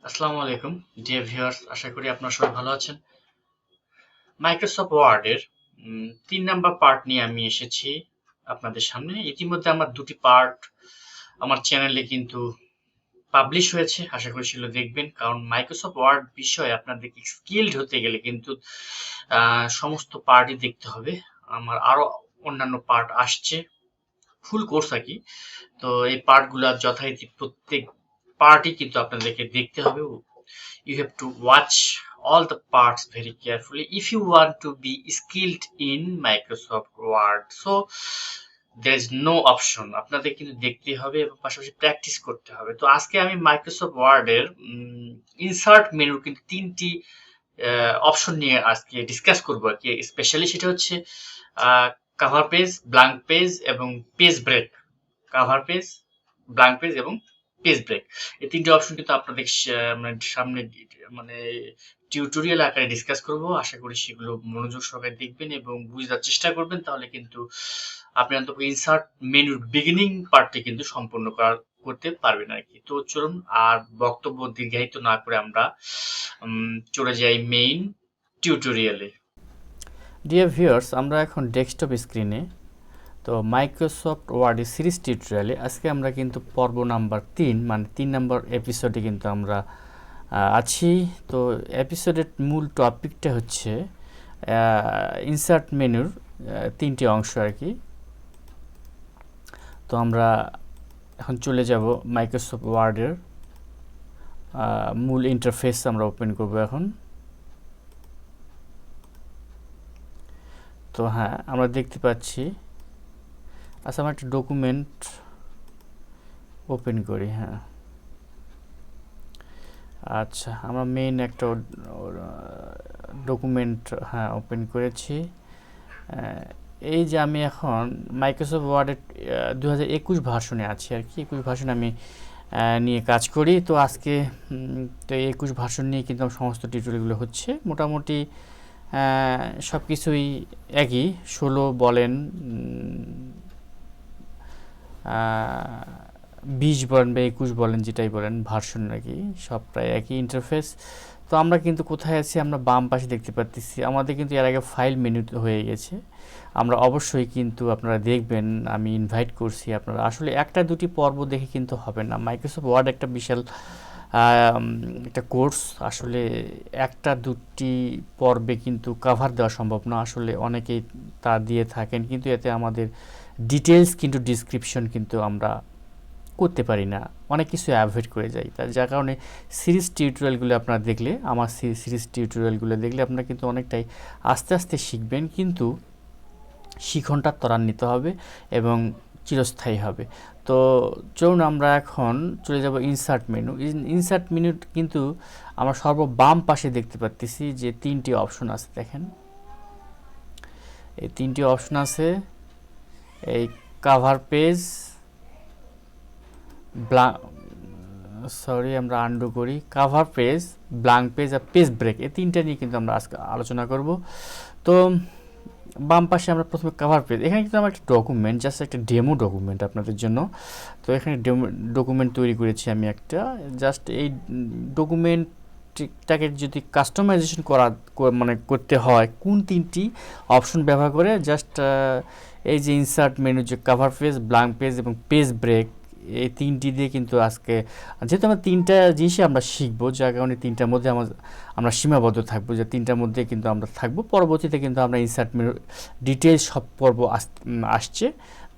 আসসালামু আলাইকুম dear viewers, আশা করি আপনারা সবাই ভালো আছেন। মাইক্রোসফট ওয়ার্ডের ৩ নাম্বার পার্ট নিয়ে আমি এসেছি আপনাদের সামনে। ইতিমধ্যে আমার ২টি পার্ট আমার চ্যানেলে কিন্তু পাবলিশ হয়েছে। আশা করি সেগুলো দেখবেন। কারণ মাইক্রোসফট ওয়ার্ড বিষয়ে আপনাদেরকে স্কিলড হতে গেলে কিন্তু সমস্ত পার্টই দেখতে হবে। আমার আরো অন্যান্য পার্ট আসছে, ফুল কোর্স আরকি। তো এই পার্টগুলা যথারীতি প্রত্যেক পার্টই কিন্তু আপনাদেরকে দেখতে হবে। You have to watch all the parts very carefully if you want to be skilled in Microsoft Word. So there is no option. আপনাদের কিন্তু দেখতে হবে এবং পাশাপাশি প্র্যাকটিস করতে হবে। তো আজকে আমি মাইক্রোসফট ওয়ার্ডের ইনসার্ট মেনুর কিন্তু ৩টি অপশন নিয়ে আজকে ডিসকাস করবো আর কি। স্পেশালি সেটা হচ্ছে কাভার পেজ, ব্ল্যাঙ্ক পেজ এবং page break. Cover page, blank page এবং পেজ ব্রেক, এই ৩টি অপশন কিন্তু আপনাদের সামনে মানে টিউটোরিয়াল আকারে ডিসকাস করব। আশা করি সেগুলো মনোযোগ সহকারে দেখবেন এবং বুঝার চেষ্টা করবেন, তাহলে কিন্তু আপনি অন্তত ইনসার্ট মেনুর বিগিনিং পার্টটি কিন্তু সম্পূর্ণ করতে পারবেন আর কি। তো চলুন আর বক্তব্য দীর্ঘায়িত না করে আমরা চলে যাই মেইন টিউটোরিয়ালে। ডিয়ার ভিউয়ার্স, আমরা এখন ডেস্কটপ স্ক্রিনে তো মাইক্রোসফট ওয়ার্ডের সিরিজ টিউটোরিয়ালে আজকে আমরা কিন্তু পর্ব নাম্বার ৩ মানে ৩ নম্বর এপিসোডে কিন্তু আমরা আছি। তো এপিসোডের মূল টপিকটা হচ্ছে ইনসার্ট মেনুর ৩টি অংশ আর কি। তো আমরা এখন চলে যাব মাইক্রোসফট ওয়ার্ডের মূল ইন্টারফেস আমরা ওপেন করব এখন। তো হ্যাঁ, আমরা দেখতে পাচ্ছি। আচ্ছা, আমরা একটা ডকুমেন্ট ওপেন করি। হ্যাঁ, আচ্ছা, আমরা মেইন একটা ডকুমেন্ট ওপেন করেছি। এই যে আমি এখন মাইক্রোসফট ওয়ার্ডের 2021 ভার্সনে আছি আর কি। 21 ভার্সন আমি নিয়ে কাজ করি। তো আজকে তো 21 ভার্সন নিয়ে কিন্তু সমস্ত টিউটোরিয়ালগুলো হচ্ছে। মোটামুটি সব কিছুই একই, 16 বলেন, 20 বলেন বা 21 বলেন, যেটাই বলেন ভার্সন নাকি সব প্রায় একই ইন্টারফেস। তো আমরা কিন্তু কোথায় আছি, আমরা বাম পাশে দেখতে পাচ্ছি। আমাদের কিন্তু এর আগে ফাইল মেনু হয়ে গেছে। আমরা অবশ্যই কিন্তু আপনারা দেখবেন, আমি ইনভাইট করছি আপনারা। আসলে একটা দুটি পর্ব দেখে কিন্তু হবে না। মাইক্রোসফট ওয়ার্ড একটা বিশাল একটা কোর্স। আসলে একটা দুটি পর্বে কিন্তু কভার দেওয়া সম্ভব না। আসলে অনেকেই তা দিয়ে থাকেন, কিন্তু এতে আমাদের ডিটেলস কিন্তু ডিসক্রিপশন কিন্তু আমরা করতে পারি না, অনেক কিছু অ্যাভয়েড করে যাই। যার কারণে সিরিজ টিউটোরিয়ালগুলো আপনারা দেখলে, আমার সিরিজ টিউটোরিয়ালগুলো দেখলে আপনারা কিন্তু অনেকটাই আস্তে আস্তে শিখবেন, কিন্তু শিখনটা ত্বরান্বিত হবে এবং চিরস্থায়ী হবে। তো চলুন আমরা এখন চলে যাব ইনসার্ট মেনু। ইনসার্ট মেনু কিন্তু আমরা বাম পাশে দেখতে পাচ্ছি যে 3টি অপশন আছে। দেখেন, এই 3টি অপশন আছে। এই কাভার পেজ, আমরা আন্ডু করি। কাভার পেজ, ব্ল্যাঙ্ক পেজ আর পেজ ব্রেক, এই 3টা নিয়ে কিন্তু আমরা আজকে আলোচনা করব। তো বাম পাশে আমরা প্রথমে কাভার পেজ। এখানে কিন্তু আমার একটা ডকুমেন্ট, জাস্ট একটা ডেমো ডকুমেন্ট আপনাদের জন্য। তো এখানে ডকুমেন্ট তৈরি করেছি আমি একটা। জাস্ট এই ডকুমেন্টটাকে যদি কাস্টমাইজেশন মানে করতে হয় কোন 3টি অপশন ব্যবহার করে, জাস্ট এই যে ইনসার্ট মেনু, যে কাভার পেজ, ব্ল্যাঙ্ক পেজ এবং পেজ ব্রেক, এই 3টি দিয়ে কিন্তু আজকে, যেহেতু আমরা 3টা জিনিসই আমরা শিখবো, যার কারণে 3টার মধ্যে আমরা সীমাবদ্ধ থাকবো, যে 3টার মধ্যে কিন্তু আমরা থাকবো। পরবর্তীতে কিন্তু আমরা ইনসার্ট মেনু ডিটেলস সব পর্ব আসছে,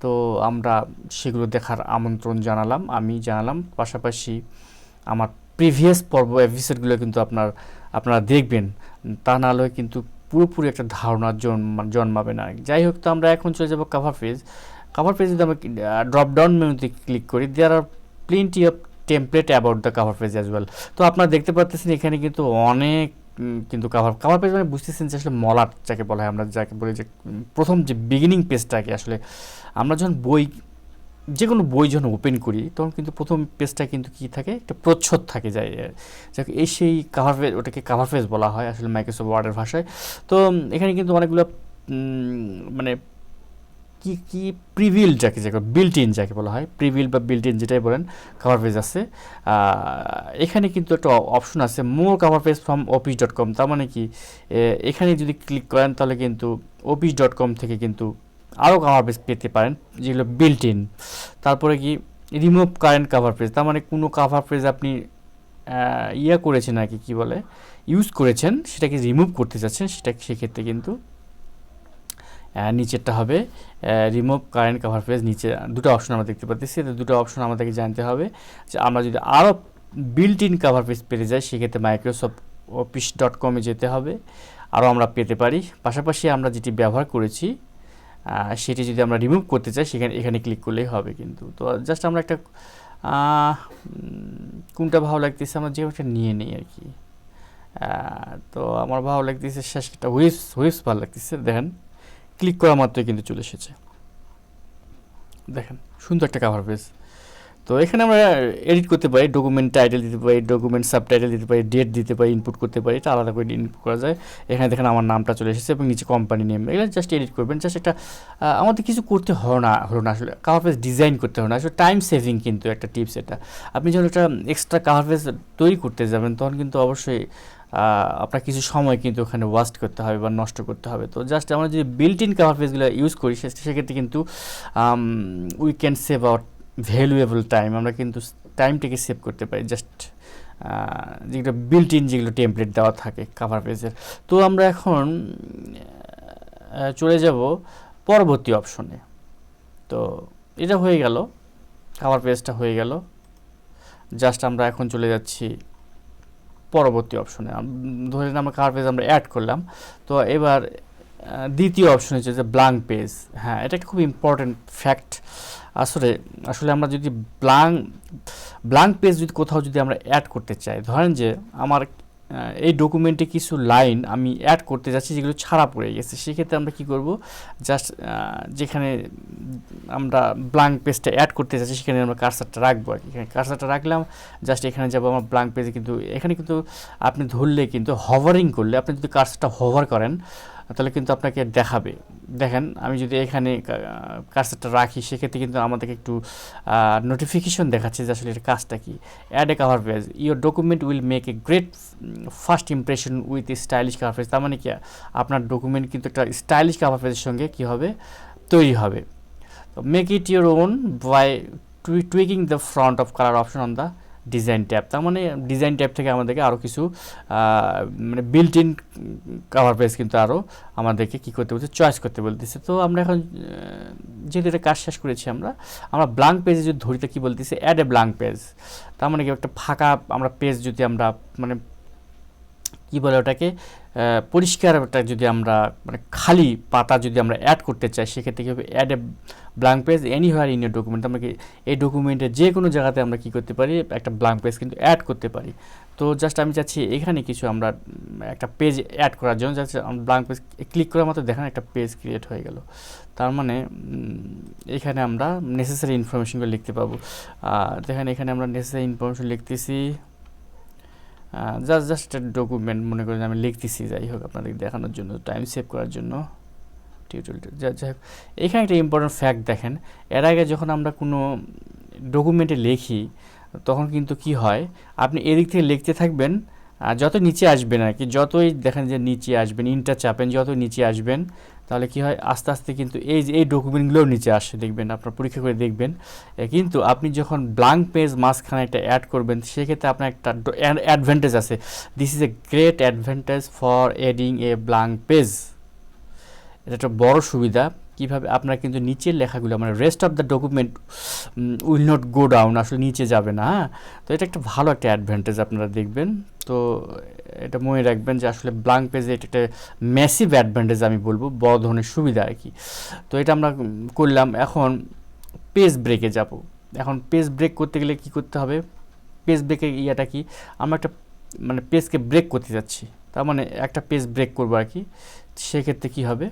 তো আমরা সেগুলো দেখার আমন্ত্রণ জানালাম, আমি জানালাম। পাশাপাশি আমার প্রিভিয়াস পর্ব এপিসোডগুলো কিন্তু আপনারা দেখবেন, তা না হলে কিন্তু পুরোপুরি একটা ধারণার জন্মাবে না। যাই হোক, তো আমরা এখন চলে যাব কাভার পেজ। কাভার পেজ যদি আমরা ড্রপ ডাউন মেনুতে ক্লিক করি, there are plenty of template about the cover page as well. তো আপনারা দেখতে পাচ্ছেন এখানে কিন্তু অনেক কিন্তু কাভার পেজ মানে বুঝতেছেন যে আসলে মলাট যাকে বলা হয়, আমরা যাকে বলি যে প্রথম যে বিগিনিং পেজটাকে, আসলে আমরা যখন যে কোনো বই যখন ওপেন করি তখন কিন্তু প্রথম পেজটা কিন্তু কি থাকে, একটা প্রচ্ছদ থাকে যায়, এই সেই কাভার পেজ, ওটাকে কাভার পেজ বলা হয় আসলে মাইক্রোসফট ওয়ার্ডের ভাষায়। তো এখানে কিন্তু অনেকগুলো মানে কি কি প্রিভিল যাকে বিল্ট ইন যাকে বলা হয়, প্রিভিল বা বিল্ট ইন যেটাই বলেন কাভার পেজ আছে। এখানে কিন্তু একটা অপশন আছে মোর কাভার পেজ ফ্রম office.com। তার মানে কি এখানে যদি ক্লিক করেন তাহলে কিন্তু office.com থেকে কিন্তু আরও কাভার পেজ পেতে পারেন যেগুলো বিল্ট ইন। তারপরে কি রিমুভ কারেন্ট কাভার পেজ, তার মানে কোনো কাভার পেজ আপনি ইয়া করেছেন আর কি কী বলে ইউজ করেছেন সেটাকে রিমুভ করতে চাচ্ছেন, সেটা সেক্ষেত্রে কিন্তু নিচেরটা হবে রিমুভ কারেন্ট কাভার পেজ। নিচে দুটো অপশন আমরা দেখতে পাচ্ছি, দুটো অপশন আমাদেরকে জানতে হবে যে আমরা যদি আরও বিল্ট ইন কাভার পেজ পেতে যাই সেক্ষেত্রে মাইক্রোসফট অফিস.com-এ যেতে হবে, আরও আমরা পেতে পারি। পাশাপাশি আমরা যেটি ব্যবহার করেছি সেটি যদি আমরা রিমুভ করতে চাই এখানে ক্লিক করলেই হবে কিন্তু। তো জাস্ট আমরা একটা কোনটা ভালো লাগতেছে আমরা যে একটা নিয়ে নিই আর কি। তো আমার ভালো লাগতেছে শেষটা হুইপস ভালো লাগতেছে, দেখেন ক্লিক করা মাত্রই কিন্তু চলে এসেছে, দেখেন সুন্দর একটা কাভার পেজ। তো এখানে আমরা এডিট করতে পারি, ডকুমেন্ট টাইটেল দিতে পারি, ডকুমেন্ট সাবটাইটেল দিতে পারি, ডেট দিতে পারি, ইনপুট করতে পারি, এটা আলাদা করে ইনপুট করা যায়। এখানে দেখেন আমার নামটা চলে এসেছে এবং নিচে কোম্পানি নেম, এগুলো জাস্ট এডিট করবেন। জাস্ট একটা আমাদের কিছু করতে হলো না আসলে কাভার পেজ ডিজাইন করতে হবে না, আসলে টাইম সেভিং কিন্তু একটা টিপস এটা। আপনি যখন একটা এক্সট্রা কাভার পেজ তৈরি করতে যাবেন তখন কিন্তু অবশ্যই আপনার কিছু সময় কিন্তু ওখানে ওয়াস্ট করতে হবে বা নষ্ট করতে হবে। তো জাস্ট আমরা যদি বিল্ট ইন কাভার পেজগুলো ইউজ করি সেক্ষেত্রে কিন্তু we can save our valuable time, আমরা কিন্তু টাইমটাকে সেভ করতে পারি জাস্ট যেগুলো বিল্ট ইন যেগুলো টেমপ্লেট দেওয়া থাকে কাভার পেজের। তো আমরা এখন চলে যাব পরবর্তী অপশনে। তো এটা হয়ে গেল, কাভার পেজটা হয়ে গেল। জাস্ট আমরা এখন চলে যাচ্ছি পরবর্তী অপশনে। ধরেন আমরা কাভার পেজ আমরা অ্যাড করলাম, তো এবার দ্বিতীয় অপশন হচ্ছে যে ব্ল্যাঙ্ক পেজ। হ্যাঁ, এটা একটা খুব ইম্পর্টেন্ট ফ্যাক্ট। আসলে আমরা যদি ব্ল্যাঙ্ক পেজ যদি কোথাও যদি আমরা অ্যাড করতে চাই, ধরেন যে আমার এই ডকুমেন্টে কিছু লাইন আমি অ্যাড করতে যাচ্ছি যেগুলো ছাড়া পড়ে গেছে, সেক্ষেত্রে আমরা কি করব, জাস্ট যেখানে আমরা ব্ল্যাঙ্ক পেজটা অ্যাড করতে যাচ্ছি সেখানে আমরা কার্সারটা রাখবো আর কি। এখানে কার্সারটা রাখলাম, জাস্ট এখানে যাবো আমার ব্ল্যাঙ্ক পেজে। কিন্তু এখানে কিন্তু আপনি ধরলে কিন্তু হভারিং করলে, আপনি যদি কার্সারটা হভার করেন তাহলে কিন্তু আপনাকে দেখাবে। দেখেন আমি যদি এখানে কার্সারটা রাখি সেক্ষেত্রে কিন্তু আমাদেরকে একটু নোটিফিকেশন দেখাচ্ছে যে আসলে এর কাজটা কি। Add a cover page, your document will make a great first impression with a stylish cover page. তার মানে কি আপনার ডকুমেন্ট কিন্তু একটা স্টাইলিশ কাভার পেজের সঙ্গে কী হবে, তৈরি হবে। Make it your own by tweaking the front of colour option on the design tab. তার মানে ডিজাইন ট্যাব থেকে আমাদেরকে আরও কিছু মানে বিল্ট ইন কাভার পেজ কিন্তু আরও আমাদেরকে কী করতে বলছে, চয়েস করতে বলতেছে। তো আমরা এখন যেহেতু এটা কাজ শেষ করেছি আমরা ব্ল্যাঙ্ক পেজে যদি ধরিতে কী বলতেছে, অ্যাড এ ব্ল্যাঙ্ক পেজ। তার মানে কি একটা ফাঁকা আমরা পেজ যদি আমরা মানে কী বলে ওটাকে পরিষ্কার একটা যদি আমরা মানে খালি পাতা যদি আমরা অ্যাড করতে চাই সেক্ষেত্রে কী হবে, add a blank page anywhere in your document. আমরা কি এই ডকুমেন্টের যে কোনো জায়গাতে আমরা কী করতে পারি, একটা ব্ল্যাঙ্ক পেজ কিন্তু অ্যাড করতে পারি। তো জাস্ট আমি চাচ্ছি এখানে কিছু আমরা একটা পেজ অ্যাড করার জন্য জাস্ট ব্ল্যাঙ্ক পেজ ক্লিক করার মতো দেখেন একটা পেজ ক্রিয়েট হয়ে গেল। তার মানে এখানে আমরা নেসেসারি ইনফরমেশনগুলো লিখতে পাবো। দেখেন এখানে আমরা নেসেসারি ইনফরমেশন লিখতেছি, জাস্ট একটা ডকুমেন্ট মনে করেন আমি লিখতেছি, যাই হোক আপনাদের দেখানোর জন্য, টাইম সেভ করার জন্য টিউটোরিয়ালটা। যাই হোক এখানে একটা ইম্পর্টেন্ট ফ্যাক্ট দেখেন, এর আগে যখন আমরা কোনো ডকুমেন্টে লিখি তখন কিন্তু কি হয়, আপনি এদিক থেকে লিখতে থাকবেন, যত নিচে আসবেন আর কি, যতই দেখেন যে নিচে আসবেন, ইন্টার চাপেন, যত নিচে আসবেন তাহলে কি হয়, আস্তে আস্তে কিন্তু এই ডকুমেন্টগুলোও নিচে আসে, দেখবেন আপনার পরীক্ষা করে দেখবেন। কিন্তু আপনি যখন ব্ল্যাঙ্ক পেজ মাঝখানে একটা অ্যাড করবেন সেক্ষেত্রে আপনার একটা অ্যাডভান্টেজ আছে। This is a great advantage for adding A blank page. এটা একটা বড় সুবিধা। কীভাবে, আপনারা কিন্তু নিচের লেখাগুলো মানে rest of the document will not go down, আসলে নিচে যাবে না। হ্যাঁ, তো এটা একটা ভালো একটা অ্যাডভান্টেজ আপনারা দেখবেন। তো এটা মনে রাখবেন যে আসলে ব্ল্যাঙ্ক পেজে এটা একটা ম্যাসিভ অ্যাডভান্টেজ, আমি বলবো বড় ধরনের সুবিধা আর কি। তো এটা আমরা করলাম। এখন পেজ ব্রেকে যাব। এখন পেজ ব্রেক করতে গেলে কি করতে হবে, পেজ ব্রেকের ইয়াটা কি, আমরা একটা মানে পেজকে ব্রেক করতে যাচ্ছি, তার মানে একটা পেজ ব্রেক করবো আর কি। সেক্ষেত্রে কী হবে,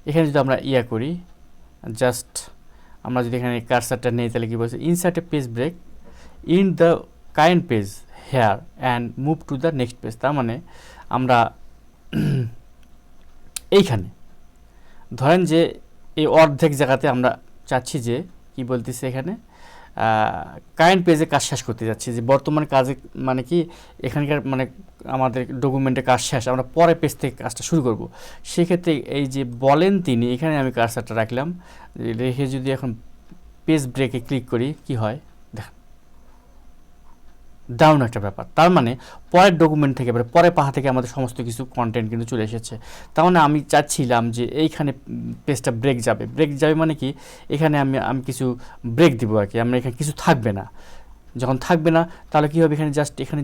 এখানে যদি আমরা ইয়া করি, জাস্ট আমরা যদি এখানে কার্সারটা নেই তাহলে কী বলছে, insert a page break in the current page here and move to the next page. তার মানে আমরা এইখানে ধরেন যে এই অর্ধেক জায়গাতে আমরা চাচ্ছি যে কি বলতেছে এখানে কারেন্ট পেজে কাজ শেষ করতে যাচ্ছি, যে বর্তমান কাজে মানে কি এখানকার মানে আমাদের ডকুমেন্টের কাজ শেষ, আমরা পরে পেজ থেকে কাজটা শুরু করব। সেক্ষেত্রে এই যে বলেন তিনি, এখানে আমি কার্সারটা রাখলাম, রেখে যদি এখন পেজ ব্রেকে ক্লিক করি কি হয় দেখেন, দারুণ একটা ব্যাপার। তার মানে পরের ডকুমেন্ট থেকে পরের পাহা থেকে আমাদের সমস্ত কিছু কন্টেন্ট কিন্তু চলে এসেছে। তার মানে আমি চাচ্ছিলাম যে এইখানে পেজটা ব্রেক যাবে, ব্রেক যাবে মানে কি এখানে আমি কিছু ব্রেক দিব আর কি, আমরা এখানে কিছু থাকবে না। যখন থাকবে না তাহলে কী হবে, এখানে জাস্ট এখানে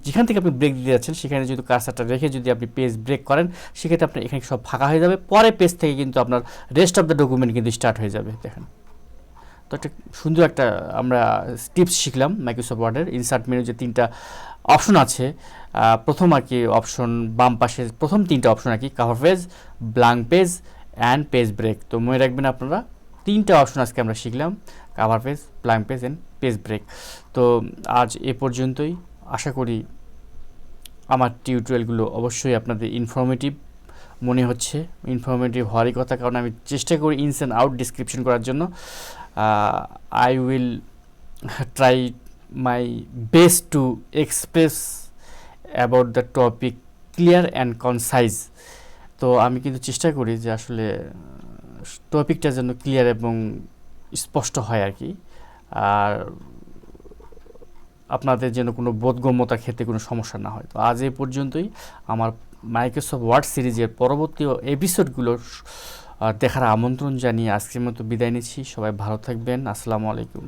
যেখান থেকে আপনি ব্রেক দিতে যাচ্ছেন সেখানে যদি কার্সারটা রেখে যদি আপনি পেজ ব্রেক করেন, সেক্ষেত্রে আপনার এখানে সব ফাঁকা হয়ে যাবে, পরে পেজ থেকে কিন্তু আপনার রেস্ট অফ দ্য ডকুমেন্ট কিন্তু স্টার্ট হয়ে যাবে। দেখেন তো একটা সুন্দর একটা আমরা টিপস শিখলাম মাইক্রোসফট ওয়ার্ডের। ইনসার্ট মেনু যে 3টা অপশন আছে, প্রথম আর কি অপশন বাম পাশে প্রথম 3টা অপশন আর কি, cover page, blank page and page break. তো মনে রাখবেন আপনারা 3টা অপশন আজকে আমরা শিখলাম, cover page, blank page and page break. তো আজ এ পর্যন্তই। আশা করি আমার টিউটোরিয়ালগুলো অবশ্যই আপনাদের ইনফরমেটিভ মনে হচ্ছে, ইনফরমেটিভ হওয়ারই কথা, কারণ আমি চেষ্টা করি ইনস অ্যান্ড আউট ডিসক্রিপশন করার জন্য। I will try my best to express about the topic clear and concise. তো আমি কিন্তু চেষ্টা করি যে আসলে টপিকটা যেন ক্লিয়ার এবং স্পষ্ট হয় আর কি, আর আপনাদের যেন কোনো বোধগম্যতার ক্ষেত্রে কোনো সমস্যা না হয়। তো আজ এই পর্যন্তই। আমার মাইক্রোসফট ওয়ার্ড সিরিজের পরবর্তী এপিসোডগুলো দেখার আমন্ত্রণ জানিয়ে আজকের মতো বিদায় নিচ্ছি। সবাই ভালো থাকবেন। আসসালামু আলাইকুম।